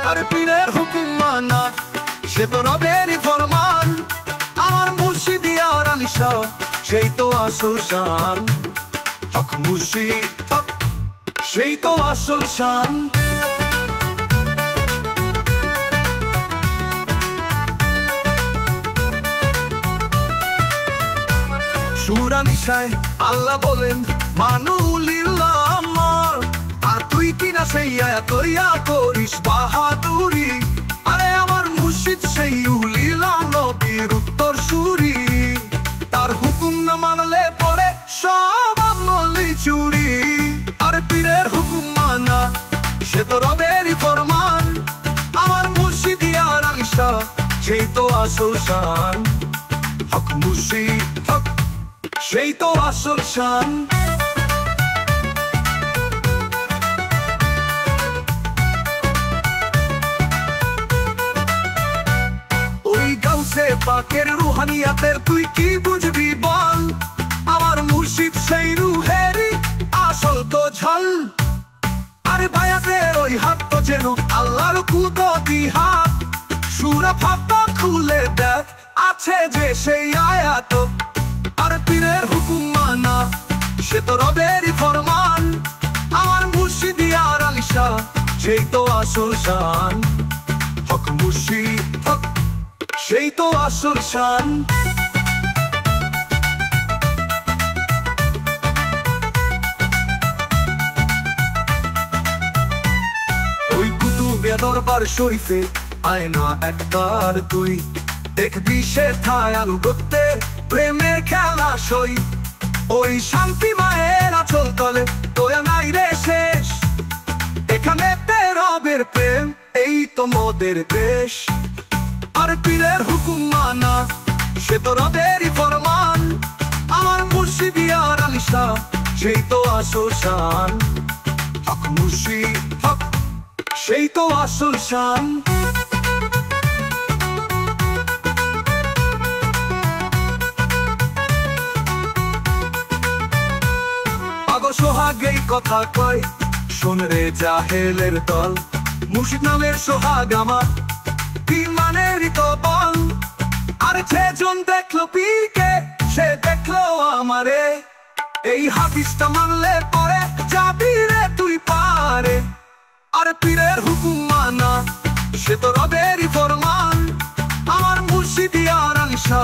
আর পীরের হুকুম মানা সে তো রবেরই ফরমান। আমার মুর্শিদি আর আলিশা সেই তো আসল শান। হক মুর্শিদ হক সেই তো আসল শান। সূরা নিসায় আল্লাহ বলেন মানুলিল্লাহ আমার, আর তুই কিনা সেই আয়াত করিয়া করিস বাহাদুরি। আরে আমার মুর্শিদ সেই উলিল্লাহ নবীর উত্তর সুরি। তার হুকুম না মানলে পরে সব আমলি চুরি। আর পীরের হুকুম মানা সে তো রবেরই ফরমান। আমার মুর্শিদি আর আলিশা সেই তো আসল শান। হক মুর্শিদ হক সেই তো আসল শান। ওই গাউসে পাকের রুহানিয়াতের তুই কি বুঝবি বল। আমার মুর্শিদ সেই রুহেরই আসল তো ঝল। আরে বায়াতের ওই হাত তো যেন আল্লাহর কুদরতি হাত। সূরা ফাতহা খুলে দেখ আছে যে সেই আয়াত। আর পীরের হুকুম মানা সে তো রবেরই ফরমান। আমার মুর্শিদি আর আলিশা সেই তো আসল শান। হক মুর্শিদ হক সেই তো আসল শান। ওই কুতুবে দরবার শরীফে আয়না একবার তুই দেখবি সে থায় আলু করতে প্রেমের খেলা সই। ওই শান্তি মায়ের আঁচল তলে দয়া নাই রে শেষ। এখানে রবের প্রেম এই তো মোদের দেশ। আর পীরের হুকুম মানা সে তো রবেরই ফরমান। আমার মুর্শিদি আর আলিশা সেই তো আসল শান। হক মুর্শিদ হক সেই তো আসল শান। সোহাগেই কথা কয় শোন রে জাহেলের দল। মুর্শিদ নামের সোহাগ আমার ইমানেরই তো বল। আর যেজন দেখলো পীরকে সে দেখলো আমারে। এই হাদিসটা মানলে পরে যাবি রে তুই পারে। আর পীরের হুকুম মানা সে তো রবেরই ফরমান। আমার মুর্শিদি আর আলিশা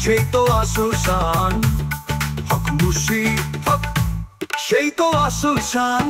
সেই তো আসল শান। হক মুর্শিদ হক সেই তো আসল শান।